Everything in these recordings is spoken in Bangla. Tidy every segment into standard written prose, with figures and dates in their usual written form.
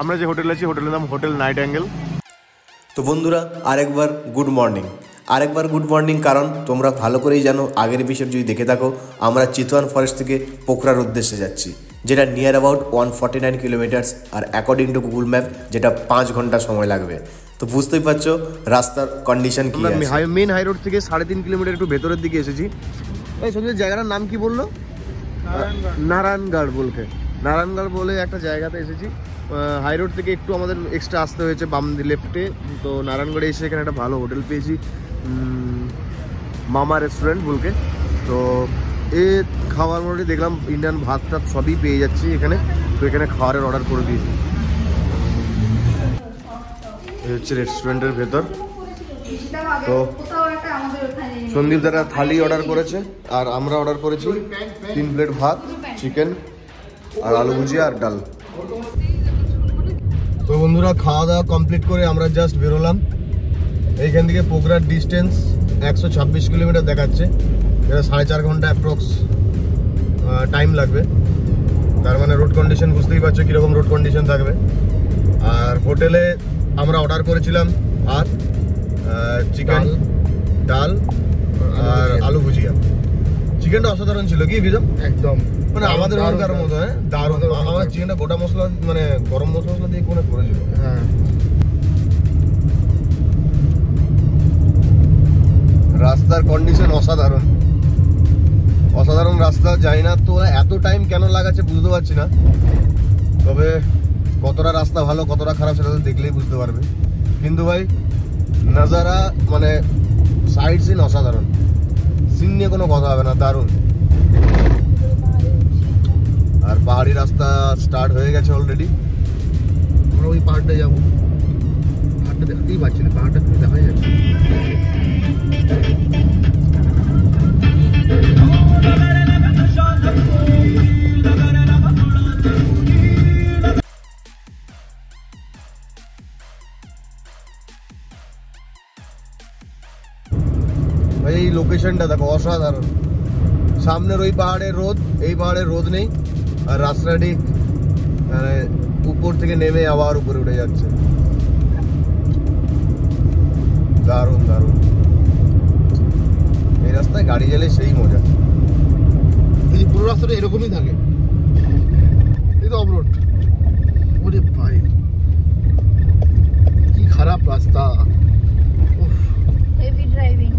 আমরা যে হোটেলে আছি হোটেলের নাম হোটেল নাইট অ্যাঙ্গেল। তো বন্ধুরা আরেকবার গুড মর্নিং, কারণ তোমরা ভালো করেই জানো, আগের এপিসোড যদি দেখে থাকো, আমরা চিতওয়ান ফরেস্ট থেকে পোখরার উদ্দেশ্যে যাচ্ছি, যেটা নিয়ার অ্যাবাউট 149 কিলোমিটার্স, আর অ্যাকর্ডিং টু গুগল ম্যাপ যেটা 5 ঘন্টা সময় লাগবে। তো বুঝতেই পারছো রাস্তার কন্ডিশন কি আছে। মেন হাই রোড থেকে 3.5 কিলোমিটার একটু ভেতরের দিকে এসেছি। এই সঞ্জয় জায়গাটার নাম কি বললো? নারায়ণগড় বলে একটা জায়গাতে এসেছি। হাই রোড থেকে একটু আমাদের এক্সট্রা আসতে হয়েছে বাম লেফটে। তো নারায়ণগড়ে এসে এখানে একটা ভালো হোটেল পেয়েছি, মামা রেস্টুরেন্ট বলকে। তো খাওয়ার মোটামুটি দেখলাম ইন্ডিয়ান ভাত টাত সবই পেয়ে যাচ্ছি এখানে। তো এখানে খাওয়ারের অর্ডার করে দিয়েছি। এই হচ্ছে রেস্টুরেন্টের ভেতর। তো সন্দীপ দাদা থালি অর্ডার করেছে, আর আমরা অর্ডার করেছি 3 প্লেট ভাত, চিকেন আর আলু ভুজিয়া আর ডাল। তো বন্ধুরা খাওয়া দাওয়া কমপ্লিট করে আমরা জাস্ট বেরোলাম। এইখান থেকে পোখরার ডিস্টেন্স 126 কিলোমিটার দেখাচ্ছে, যেটা 4.5 ঘন্টা অ্যাপ্রক্স টাইম লাগবে। তার মানে রোড কন্ডিশন বুঝতেই পারছো কীরকম রোড কন্ডিশন থাকবে। আর হোটেলে আমরা অর্ডার করেছিলাম ভাত, চিকেন, ডাল আর আলু ভুজিয়া। চিকেনটা অসাধারণ ছিল, কি বিজম? একদম মানে আমাদের ওখানকার মতো। হ্যাঁ দারুণ। আমার চিকেনটা গোটা মশলা মানে গরম মশলা দিয়ে কোনো করেছিল। হ্যাঁ রাস্তার কন্ডিশন অসাধারণ রাস্তা। জানি না তো এত টাইম কেন লাগাচ্ছে বুঝতে পারছি না, তবে কতটা রাস্তা ভালো কতটা খারাপ সেটা তো দেখলেই বুঝতে পারবে। কিন্তু ভাই নাজারা মানে সাইড সিন অসাধারণ, সিন নিয়ে কোনো কথা হবে না, দারুণ। আর পাহাড়ি রাস্তা স্টার্ট হয়ে গেছে অলরেডি। আমরা ওই পাহাড়টা যাবো, পাহাড়টা দেখতেই পাচ্ছি না, পাহাড়টা দেখা যাচ্ছে। ভাই এই লোকেশনটা দেখো অসাধারণ। সামনের ওই পাহাড়ের রোদ, এই পাহাড়ের রোদ নেই, আর রাস্তাটি মানে উপর থেকে নেমে আবার উপরে উঠে যাচ্ছে। দারুণ এই রাস্তায় গাড়ি গেলে সেই মজা। এই পুরো রাস্তাটা এরকমই থাকে। এই তো অফরোড। ওরে ভাই কি খারাপ রাস্তা। Heavy driving.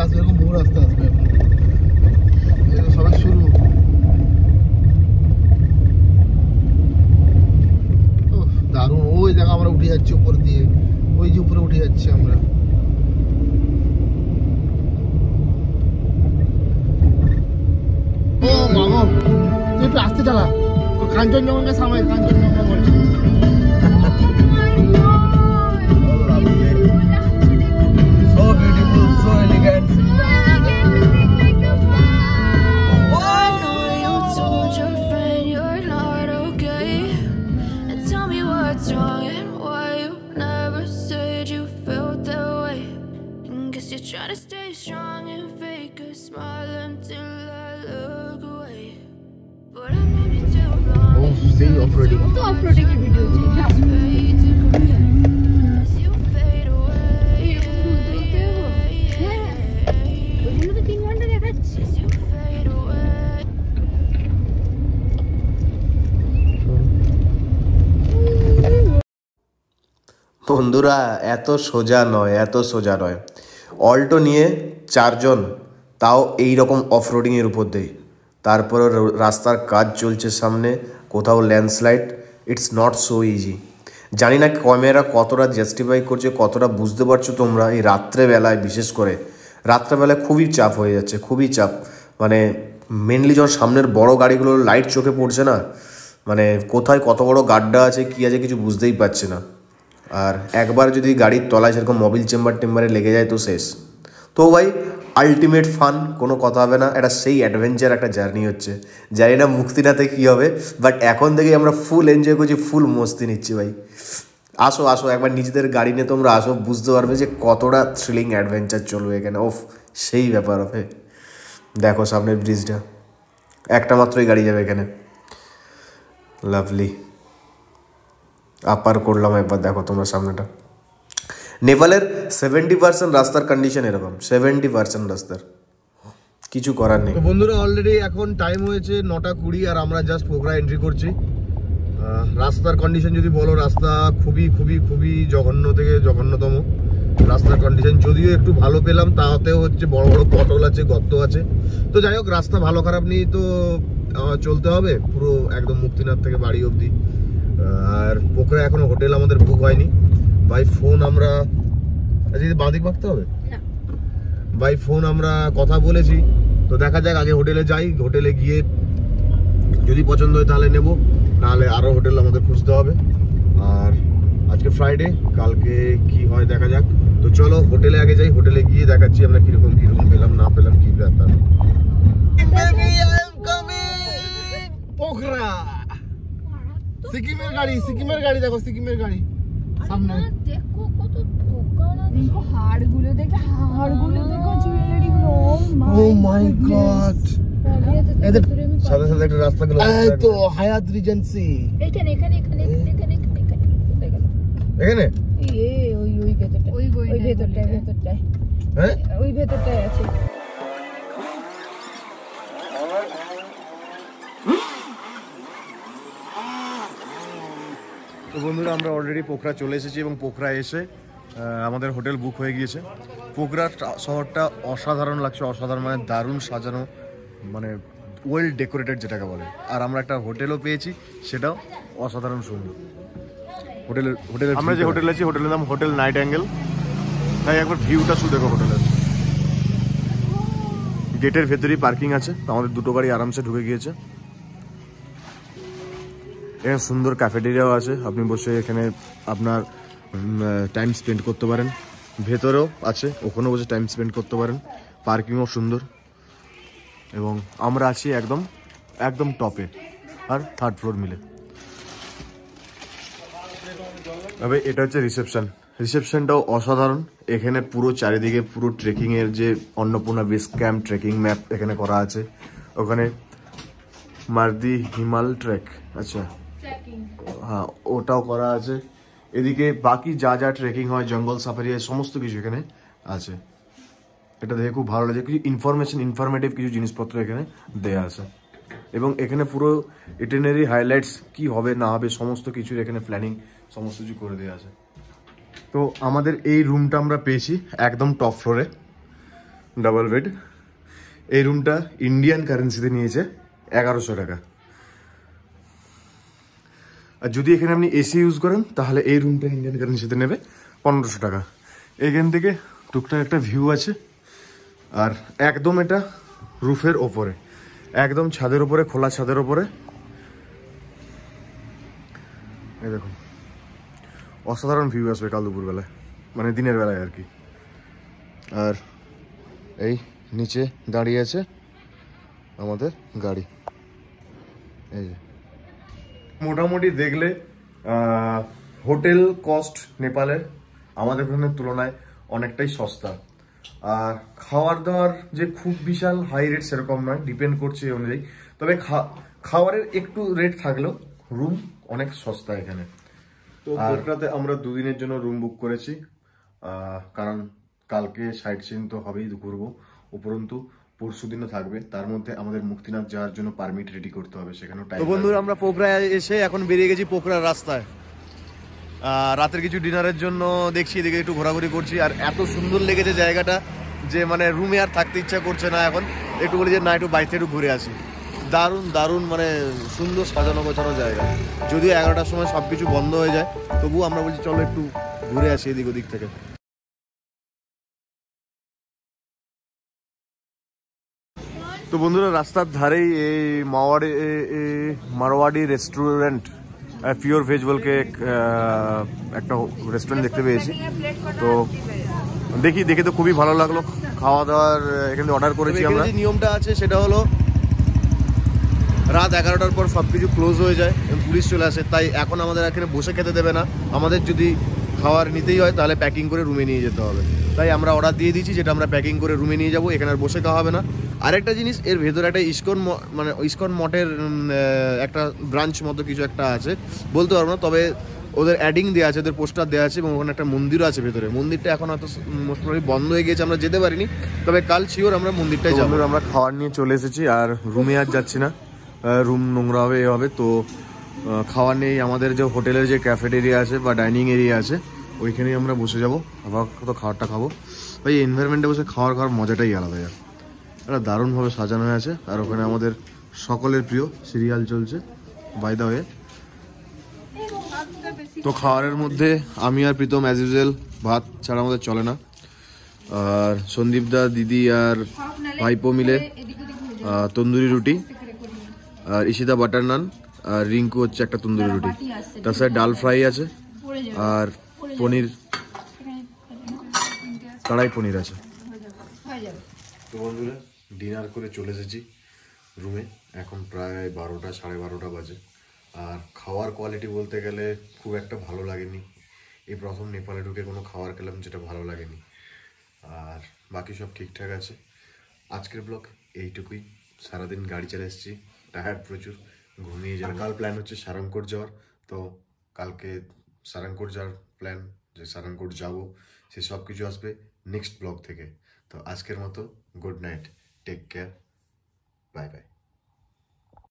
আসবে এরকম বহু রাস্তা আসবে, সবাই শুরু। দারুণ। ওই জায়গা আমরা উঠে যাচ্ছি উপর দিয়ে, ওই যে উপরে উঠে যাচ্ছি আমরা। ও বাবা তুই একটু আসতে চালা, কাঞ্চনজঙ্ঘা সামনে, কাঞ্চনজঙ্ঘা বলছি। Try to stay strong and fake a smile until I look away, but I know you too long. Oh, stay off-roading. What off-roading video? As you fade away. ওইগুলো তো 3 ঘন্টা দেখাচ্ছে। As you fade away. বন্ধুরা এত সোজা নয়। অল্টো নিয়ে 4 জন, তাও এই রকম অফরোডিংয়ের উপর দিয়ে। তারপরে রাস্তার কাজ চলছে সামনে, কোথাও landslide. It's not so easy. জানি না ক্যামেরা কতটা জাস্টিফাই করছে, কতটা বুঝতে পারছো তোমরা। এই রাত্রেবেলায় বিশেষ করে রাত্রেবেলায় খুবই চাপ হয়ে যাচ্ছে, খুবই চাপ। মানে মেনলি যখন সামনের বড় গাড়িগুলোর লাইট চোখে পড়ছে না, মানে কোথায় কত বড় গাড্ডা আছে কী আছে কিছু বুঝতেই পারছে না। আর একবার যদি গাড়ির তলায় সেরকম মোবিল চেম্বারে লেগে যায় তো শেষ। তো ভাই আলটিমেট ফান, কোনো কথা হবে না। এটা সেই অ্যাডভেঞ্চার একটা জার্নি হচ্ছে। জানি না মুক্তিনাথে কী হবে, বাট এখন থেকেই আমরা ফুল এনজয় করছি, ফুল মস্তি নিচ্ছি ভাই। আসো একবার নিজেদের গাড়ি নিয়ে তোমরা আসো, বুঝতে পারবে যে কতটা থ্রিলিং অ্যাডভেঞ্চার চলবে এখানে। ওফ সেই ব্যাপার হবে। দেখো সামনের ব্রিজটা, একটা মাত্রই গাড়ি যাবে এখানে। লাভলি। আপার করলাম একবার, দেখো তোমরা সামনেটা। নেপালের 70% রাস্তার কন্ডিশন এরকম, 70% রাস্তার, কিছু করার নেই। তো বন্ধুরা অলরেডি এখন টাইম হয়েছে 9:20 আর আমরা জাস্ট পোখরা এন্ট্রি করছি। রাস্তার কন্ডিশন যদি বলো, রাস্তা খুবই খুবই খুবই জঘন্য থেকে জঘন্যতম রাস্তার কন্ডিশন। যদিও একটু ভালো পেলাম, তাতেও হচ্ছে বড় বড় পটল আছে, গর্ত আছে। তো যাই হোক, রাস্তা ভালো খারাপ নিয়ে তো চলতে হবে পুরো একদম মুক্তিনাথ থেকে বাড়ি অবধি। আর পোখরা এখনো হোটেল আমাদের বুক হয়নি। বাই ফোন আমরা বাঁদিক মাখতে হবে, বাই ফোন আমরা কথা বলেছি। তো দেখা যাক, আগে হোটেলে যাই, হোটেলে গিয়ে যদি পছন্দ হয় তাহলে নেব, নাহলে আরো হোটেল আমাদের খুঁজতে হবে। আর আজকে ফ্রাইডে, কালকে কি হয় দেখা যাক। তো চলো হোটেলে আগে যাই, হোটেলে গিয়ে দেখাচ্ছি আমরা কিরকম কি রুম পেলাম না পেলাম, কি ব্যাপার। পোখরা সিকিমের গাড়ি, সিকিমের গাড়ি দেখো, সিকিমের গাড়ি সামনে। দেখো কত দোকান, দেখো হাড়গুলো, দেখো হাড়গুলো, দেখো জুয়েলারি গুলো। ও মাই গড, এদের সাথে সাথে একটা রাস্তা গেল, এই তো হায়াত রিজেন্সি। এখানে এখানে এখানে এখানে এখানে কোথায় গেল? এখানে ওই ভেতরটা, ওই ভেতরটায়, ভেতরটায়, হ্যাঁ ওই ভেতরটায় আছে। তো বন্ধুরা আমরা অলরেডি পোখরা চলে এসেছি এবং পোখরা এসে আমাদের হোটেল বুক হয়ে গিয়েছে। পোখরা শহরটা অসাধারণ লাগছে, অসাধারণ মানে দারুণ সাজানো, মানে ওয়েল ডেকোরেটেড যেটাকে বলে। আর আমরা একটা হোটেলও পেয়েছি, সেটাও অসাধারণ সুন্দর। হোটেলের আমরা যে হোটেলে আছি, হোটেলের নাম হোটেল নাইট অ্যাঙ্গেল। তাই একবার ভিউটা শুধু দেখো হোটেলের। গেটের ভেতরেই পার্কিং আছে, তো আমাদের দুটো গাড়ি আরামসে ঢুকে গিয়েছে। এখানে সুন্দর ক্যাফেটেরিয়াও আছে, আপনি বসে এখানে আপনার টাইম স্পেন্ড করতে পারেন। ভেতরেও আছে, ওখানেও বসে টাইম স্পেন্ড করতে পারেন। পার্কিংও সুন্দর। এবং আমরা আছি একদম একদম টপে, আর 3rd ফ্লোর মিলে। তবে এটা হচ্ছে রিসেপশন। রিসেপশনটাও অসাধারণ। এখানে পুরো চারিদিকে পুরো ট্রেকিংয়ের যে Annapurna base camp trekking map এখানে করা আছে। ওখানে মার্দি হিমাল ট্রেক, আচ্ছা হ্যাঁ ওটাও করা আছে। এদিকে বাকি যা যা ট্রেকিং হয়, জঙ্গল সাফারি, সমস্ত কিছু এখানে আছে। এটা দেখে খুব ভালো লাগে, কিছু ইনফরমেটিভ কিছু জিনিসপত্র এখানে দেয়া আছে। এবং এখানে পুরো ইটিনারি হাইলাইটস কি হবে না হবে সমস্ত কিছু এখানে প্ল্যানিং সমস্ত কিছু করে দেওয়া আছে। তো আমাদের এই রুমটা আমরা পেয়েছি একদম টপ ফ্লোরে, ডাবল বেড। এই রুমটা ইন্ডিয়ান কারেন্সিতে নিয়েছে 1100 টাকা। আর যদি এখানে আপনি এসি ইউজ করেন তাহলে এই রুমটা ইন্ডিয়ান কারেন্সিতে নেবে 1500 টাকা। এখান থেকে টুকটাক একটা ভিউ আছে। আর একদম এটা রুফের ওপরে, একদম ছাদের ওপরে, খোলা ছাদের ওপরে। এই দেখুন অসাধারণ ভিউ আসবে কাল দুপুরবেলায়, মানে দিনের বেলায় আর কি। আর এই নিচে দাঁড়িয়ে আছে আমাদের গাড়ি। এই যে মোটামুটি দেখলে হোটেল কস্ট নেপালের আমাদের ওখানের তুলনায় অনেকটাই সস্তা। আর খাওয়ার দাওয়ার যে খুব বিশাল হাই রেট সেরকম নয়, ডিপেন্ড করছে এই অনুযায়ী। তবে খাওয়ারের একটু রেট থাকলেও রুম অনেক সস্তা এখানে। তো পোখরাতে আমরা 2 দিনের জন্য রুম বুক করেছি, কারণ কালকে সাইট সিন তো হবেই ঘুরবো, উপরন্তু পরশু দিনও থাকবে। তার মধ্যে আমাদের মুক্তিনাথ যাওয়ার জন্য পারমিট রেডি করতে হবে, সেখানেও টাইম। তো বন্ধুরা আমরা পোখরায় এসে এখন বেরিয়ে গেছি পোখরার রাস্তায়। রাতের কিছু ডিনারের জন্য দেখছি, এদিকে একটু ঘোরাঘুরি করছি। আর এত সুন্দর লেগেছে জায়গাটা যে মানে রুমে আর থাকতে ইচ্ছা করছে না। এখন একটু বলি যে না একটু বাইরে একটু ঘুরে আসি। দারুণ দারুণ মানে সুন্দর সাজানো গোছানো জায়গা। যদিও 11টার সময় সব কিছু বন্ধ হয়ে যায়, তবুও আমরা বলছি চলো একটু ঘুরে আসি এদিক ওদিক থেকে। তো বন্ধুরা রাস্তার ধারেই এই মারওয়াড়ি রেস্টুরেন্ট, পিওর ভেজ বলকে একটা রেস্টুরেন্ট দেখতে পেয়েছি। তো দেখে তো খুবই ভালো লাগলো। খাওয়া দাওয়ার এখানে অর্ডার করেছি আমরা। নিয়মটা আছে সেটা হলো রাত 11টার পর সব কিছু ক্লোজ হয়ে যায় এবং পুলিশ চলে আসে। তাই এখন আমাদের এখানে বসে খেতে দেবে না। আমাদের যদি খাবার নিতেই হয় তাহলে প্যাকিং করে রুমে নিয়ে যেতে হবে। তাই আমরা অর্ডার দিয়ে দিয়েছি, যেটা আমরা প্যাকিং করে রুমে নিয়ে যাবো। এখানে আর বসে খাওয়া হবে না। আরেকটা জিনিস, এর ভেতরে একটা ইসকন মঠের একটা ব্রাঞ্চ মতো কিছু একটা আছে, বলতে পারবো না, তবে ওদের অ্যাডিং দেওয়া আছে, ওদের পোস্টার দেওয়া আছে, এবং ওখানে একটা মন্দিরও আছে ভেতরে। মন্দিরটা এখন হয়তো মোস্ট প্রবলি বন্ধ হয়ে গিয়েছে, আমরা যেতে পারিনি, তবে কাল শিওর আমরা মন্দিরটাই যাবো। আমরা খাবার নিয়ে চলে এসেছি, আর রুমে আর যাচ্ছি না, রুম নোংরা হবে এ হবে, তো খাওয়ার নেই। আমাদের যে হোটেলের যে ক্যাফেটেরিয়া আছে বা ডাইনিং এরিয়া আছে, ওইখানেই আমরা বসে যাবো, আবার কত খাবারটা খাবো। ভাই এনভায়রনমেন্টে বসে খাওয়ার মজাটাই আলাদা। এটা দারুণভাবে সাজানো হয়ে আছে, আর ওখানে আমাদের সকলের প্রিয় সিরিয়াল চলছে বাই দ্য ওয়ে। তো খাওয়ারের মধ্যে আমি আর প্রীতম অ্যাজ ইউজুয়াল ভাত ছাড়া আমাদের চলে না, আর সন্দীপ দা, দিদি আর ভাইপো মিলে তন্দুরি রুটি, আর ইশিতা বাটার নান, আর রিঙ্কু হচ্ছে একটা তন্দুরি রুটি, তার সাথে ডাল ফ্রাই আছে, আর পনির, কড়াই পনির আছে। তো বন্ধুরা ডিনার করে চলে এসেছি রুমে, এখন প্রায় 12টা, সাড়ে 12টা বাজে। আর খাওয়ার কোয়ালিটি বলতে গেলে খুব একটা ভালো লাগেনি। এই প্রথম নেপালে ঢুকে কোনো খাবার খেলাম যেটা ভালো লাগেনি, আর বাকি সব ঠিকঠাক আছে। আজকের ব্লগ এইটুকুই। সারাদিন গাড়ি চালিয়ে এসেছি, টায়ার্ড প্রচুর, ঘুমিয়ে যাওয়ার। কাল প্ল্যান হচ্ছে সারাংকোট যাওয়ার, তো কালকে সারাংকোট যাওয়ার প্ল্যান, যে সারাংকোট যাবো, সে সব কিছু আসবে নেক্সট ব্লগ থেকে। তো আজকের মতো good night, take care, bye by.